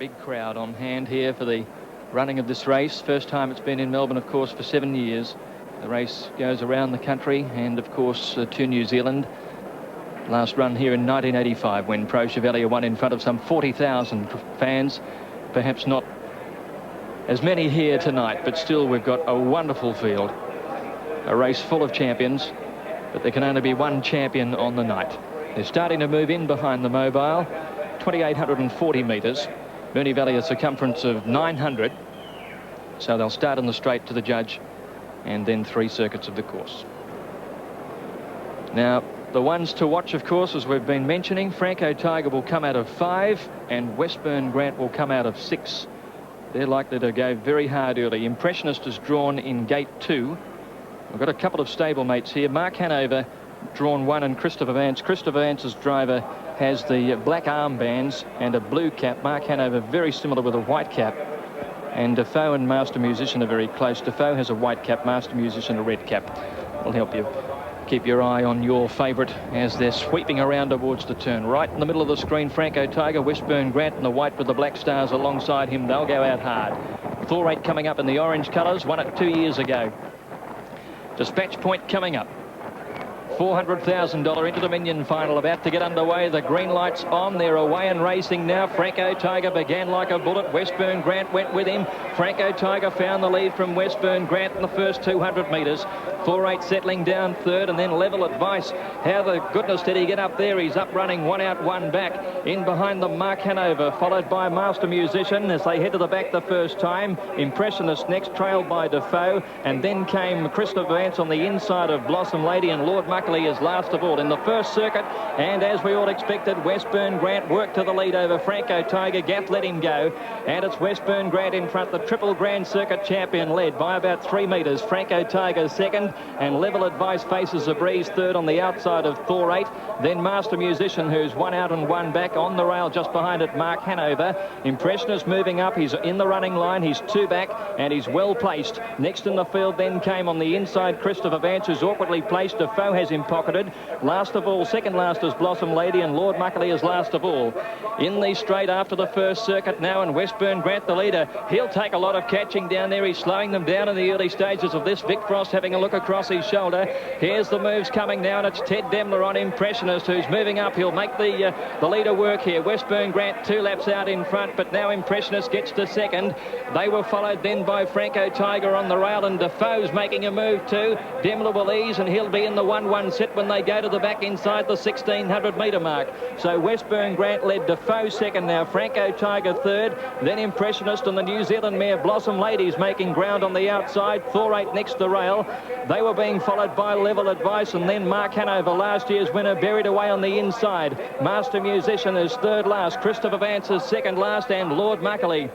big crowd on hand here for the running of this race. First time it's been in Melbourne, of course, for 7 years. The race goes around the country and, of course, to New Zealand. Last run here in 1985 when Pro Chevalier won in front of some 40,000 fans. Perhaps not as many here tonight, but still we've got a wonderful field. A race full of champions, but there can only be one champion on the night. They're starting to move in behind the mobile. 2,840 metres. Moonee Valley, a circumference of 900. So they'll start in the straight to the judge and then 3 circuits of the course. Now, the ones to watch, of course, as we've been mentioning, Franco Tiger will come out of 5 and Westburn Grant will come out of 6. They're likely to go very hard early. Impressionist is drawn in gate 2. We've got a couple of stablemates here. Mark Hanover drawn 1 and Christopher Vance. Christopher Vance's driver has the black armbands and a blue cap. Mark Hanover very similar with a white cap. And Defoe and Master Musician are very close. Defoe has a white cap, Master Musician a red cap. Will help you keep your eye on your favourite as they're sweeping around towards the turn. Right in the middle of the screen, Franco Tiger, Westburn Grant in the white with the black stars alongside him. They'll go out hard. Thorate coming up in the orange colours, won it 2 years ago. Dispatch Point coming up. $400,000 into Dominion final about to get underway. The green light's on. They're away and racing now. Franco Tiger began like a bullet. Westburn Grant went with him. Franco Tiger found the lead from Westburn Grant in the first 200 metres. 4-8 settling down third, and then Level Advice. How the goodness did he get up there? He's up running, 1 out, 1 back. In behind them, Mark Hanover, followed by Master Musician as they head to the back the first time. Impressionist next, trailed by Defoe, and then came Christopher Vance on the inside of Blossom Lady, and Lord Muckley is last of all in the first circuit. And as we all expected, Westburn Grant worked to the lead over Franco Tiger. Gaff let him go, and it's Westburn Grant in front, the Triple Grand Circuit champion, led by about 3 metres. Franco Tiger second, and Level Advice faces a breeze third on the outside of Thor 8. Then Master Musician, who's 1 out and 1 back. On the rail just behind it, Mark Hanover. Impressionist moving up. He's in the running line. He's 2 back, and he's well placed. Next in the field then came on the inside Christopher Vance, who's awkwardly placed. Defoe has him pocketed. Last of all, second last is Blossom Lady, and Lord Muckley is last of all. In the straight after the first circuit now, and Westburn Grant the leader. He'll take a lot of catching down there. He's slowing them down in the early stages of this. Vic Frost having a look across his shoulder. Here's the moves coming now, and it's Ted Demler on Impressionist, who's moving up. He'll make the leader work here. Westburn Grant 2 laps out in front, but now Impressionist gets to second. They were followed then by Franco Tiger on the rail, and Defoe's making a move too. Demler will ease, and he'll be in the 1-1 set when they go to the back inside the 1,600 metre mark. So Westburn Grant led, Defoe second now, Franco Tiger third, then Impressionist and the New Zealand mare Blossom Ladies making ground on the outside. Thor 8 next to rail. They were being followed by Level Advice, and then Mark Hanover, last year's winner, buried away on the inside. Master Musician is third last, Christopher Vance is second last, and Lord Muckley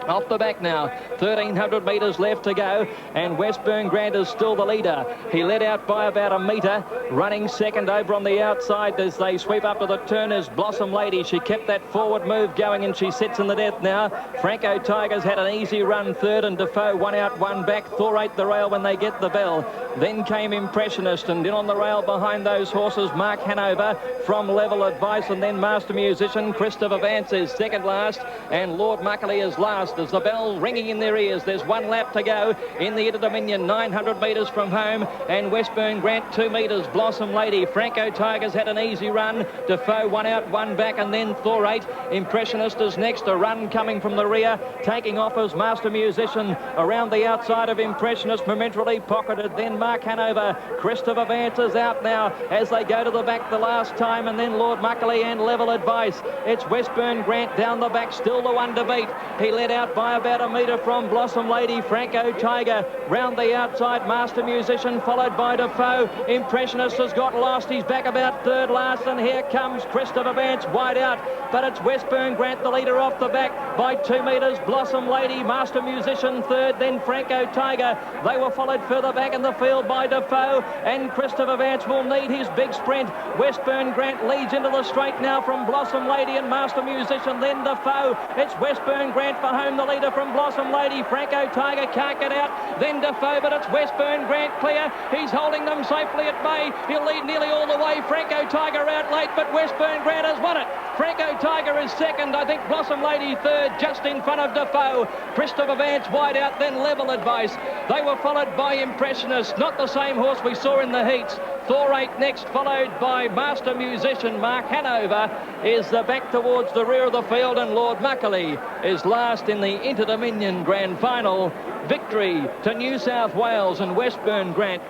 off the back now. 1,300 metres left to go, and Westburn Grant is still the leader. He led out by about a metre. Running second over on the outside as they sweep up to the turn is Blossom Lady. She kept that forward move going, and she sits in the death now. Franco Tiger's had an easy run third, and Defoe 1 out, 1 back. Thor 8 the rail when they get the bell. Then came Impressionist, and in on the rail behind those horses, Mark Hanover from Level Advice, and then Master Musician. Christopher Vance is second last, and Lord Muckley is last. There's the bell ringing in their ears. There's 1 lap to go in the Inter Dominion, 900 metres from home, and Westburn Grant 2 metres. Blossom Lady. Franco Tiger's had an easy run. Defoe 1 out, 1 back, and then Thor 8. Impressionist is next. A run coming from the rear. Taking off as Master Musician around the outside of Impressionist, momentarily pocketed. Then Mark Hanover. Christopher Vance is out now as they go to the back the last time, and then Lord Muckley and Level Advice. It's Westburn Grant down the back, still the one to beat. He led out by about a metre from Blossom Lady. Franco Tiger round the outside, Master Musician followed by Defoe. Impressionist has got lost. He's back about third last, and here comes Christopher Vance wide out, but it's Westburn Grant the leader off the back by 2 metres. Blossom Lady, Master Musician third, then Franco Tiger. They were followed further back in the field by Defoe, and Christopher Vance will need his big sprint. Westburn Grant leads into the straight now from Blossom Lady and Master Musician, then Defoe. It's Westburn Grant for home home the leader from Blossom Lady. Franco Tiger can't get out. Then Defoe, but it's Westburn Grant clear. He's holding them safely at bay. He'll lead nearly all the way. Franco Tiger out late, but Westburn Grant has won it. Franco Tiger is second. I think Blossom Lady third, just in front of Defoe. Christopher Vance wide out, then Level Advice. They were followed by Impressionist, not the same horse we saw in the heats. Thorate next, followed by Master Musician. Mark Hanover is back towards the rear of the field, and Lord Muckley is last in the Inter-Dominion Grand Final. Victory to New South Wales and Westburn Grant.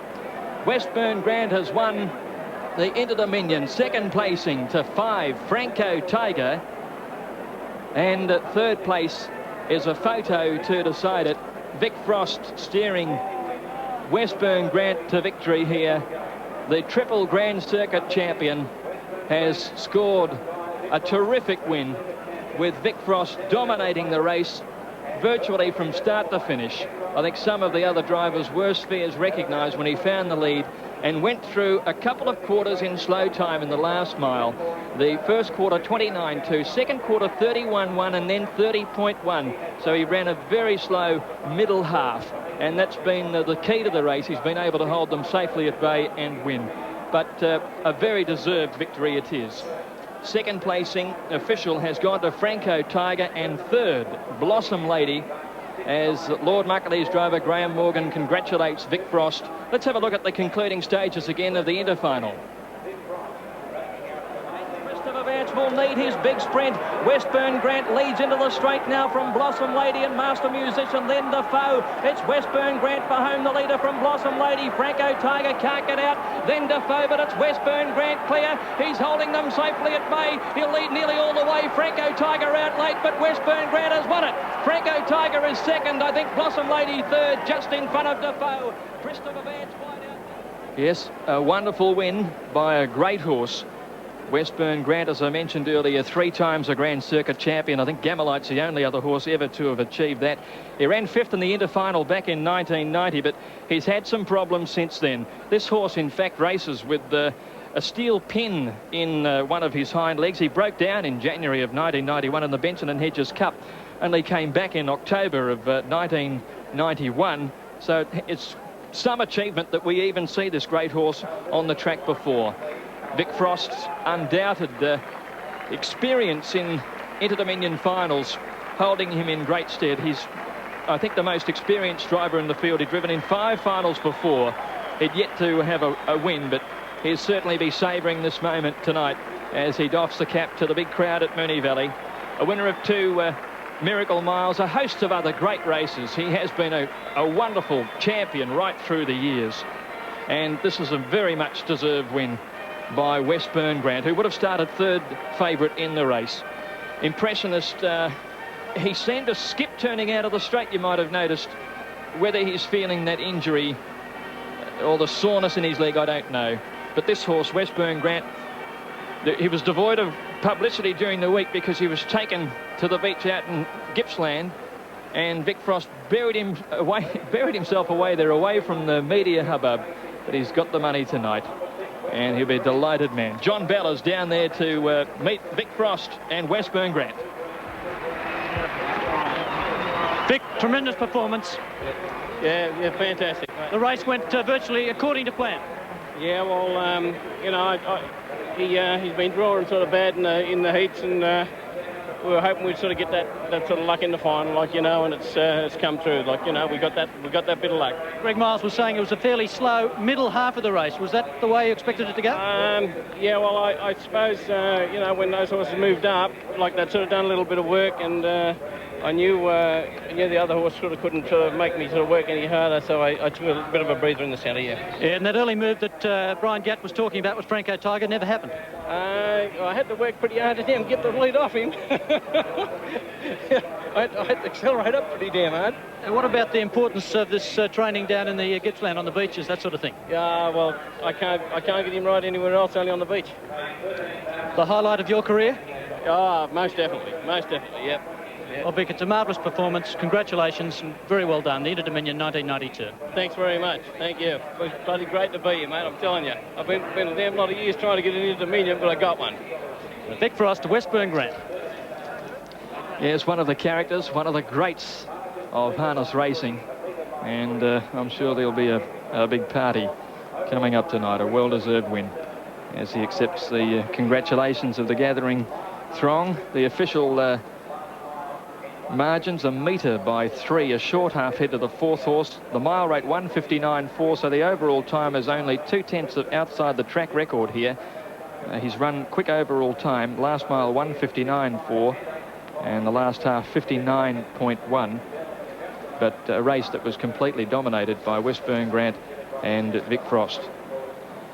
Westburn Grant has won the Inter-Dominion, second placing to 5 Franco Tiger, and at third place is a photo to decide it. Vic Frost steering Westburn Grant to victory here. The triple Grand Circuit champion has scored a terrific win, with Vic Frost dominating the race virtually from start to finish. I think some of the other drivers' worst fears recognised when he found the lead and went through a couple of quarters in slow time in the last mile. The first quarter 29.2, second quarter 31.1, and then 30.1. So he ran a very slow middle half, and that's been the key to the race. He's been able to hold them safely at bay and win. But a very deserved victory it is. Second placing official has gone to Franco Tiger, and third Blossom Lady, as Lord Muckley's driver Graham Morgan congratulates Vic Frost. Let's have a look at the concluding stages again of the interfinal. Christopher Vance will need his big sprint. Westburn Grant leads into the straight now from Blossom Lady and Master Musician, then Defoe. It's Westburn Grant for home the leader from Blossom Lady. Franco Tiger can't get out, then Defoe, but it's Westburn Grant clear. He's holding them safely at bay. He'll lead nearly all the way. Franco Tiger out late, but Westburn Grant has won it. Franco Tiger is second. I think Blossom Lady third, just in front of Defoe. Christopher Vance wide out. Yes, a wonderful win by a great horse. Westburn Grant, as I mentioned earlier, 3 times a Grand Circuit champion. I think Gamelite's the only other horse ever to have achieved that. He ran 5th in the interfinal back in 1990, but he's had some problems since then. This horse, in fact, races with a steel pin in one of his hind legs. He broke down in January of 1991 in the Benson and Hedges Cup. Only came back in October of 1991. So it's some achievement that we even see this great horse on the track before. Vic Frost's undoubted experience in Inter-Dominion finals holding him in great stead. He's, I think, the most experienced driver in the field. He'd driven in 5 finals before. He'd yet to have a win, but he'll certainly be savouring this moment tonight as he doffs the cap to the big crowd at Moonee Valley. A winner of 2 Miracle Miles, a host of other great races. He has been a wonderful champion right through the years. And this is a very much deserved win by Westburn Grant, who would have started third favourite in the race. Impressionist, he seemed to skip turning out of the straight, you might have noticed. Whether he's feeling that injury or the soreness in his leg, I don't know. But this horse, Westburn Grant, he was devoid of publicity during the week because he was taken to the beach out in Gippsland, and Vic Frost buried himself away there, away from the media hubbub. But he's got the money tonight, and he'll be a delighted man. John Bella's down there to meet Vic Frost and Westburn Grant. Vic, tremendous performance. Yeah, fantastic, mate. The race went virtually according to plan. Yeah, well, you know, he's been drawing sort of bad in the heats, and we were hoping we'd sort of get that sort of luck in the final, like, you know, and it's come through. Like, you know, we got that bit of luck. Greg Miles was saying it was a fairly slow middle half of the race. Was that the way you expected it to go? Yeah, well, I suppose, you know, when those horses moved up, like, they'd sort of done a little bit of work, and I knew the other horse sort of couldn't make me sort of work any harder, so I took a bit of a breather in the centre, yeah. And that early move that Brian Gatt was talking about with Franco Tiger never happened. I had to work pretty hard to get the lead off him. I had to accelerate up pretty damn hard. And what about the importance of this training down in the Gippsland on the beaches, that sort of thing? Yeah, well, I can't get him right anywhere else, only on the beach. The highlight of your career? Oh, most definitely, yep. Well, Vic, it's a marvellous performance. Congratulations, and very well done. The Inter-Dominion 1992. Thanks very much. Thank you. It was bloody great to be here, mate, I'm telling you. I've been a damn lot of years trying to get an Inter-Dominion, but I got one. Vic Frost to Westburn Grant. Yes, one of the characters, one of the greats of harness racing. And I'm sure there'll be a big party coming up tonight, a well-deserved win, as he accepts the congratulations of the gathering throng. The official margins, a metre by 3, a short half head to the 4th horse. The mile rate 1:59.4, so the overall time is only 2/10 of outside the track record here. He's run quick overall time, last mile 1:59.4, and the last half 59.1. But a race that was completely dominated by Westburn Grant and Vic Frost.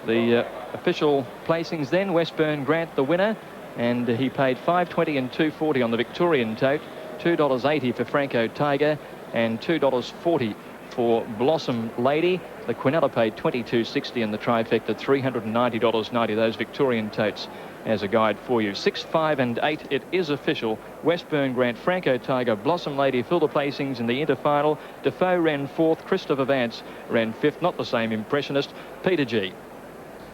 The official placings then, Westburn Grant the winner, and he paid $5.20 and $2.40 on the Victorian tote, $2.80 for Franco Tiger, and $2.40 for Blossom Lady. The Quinella paid $22.60 in the trifecta, $390.90, those Victorian totes as a guide for you. 6, 5 and 8, it is official. Westburn Grant, Franco Tiger, Blossom Lady fill the placings in the interfinal. Defoe ran 4th, Christopher Vance ran 5th, not the same impressionist, Peter G.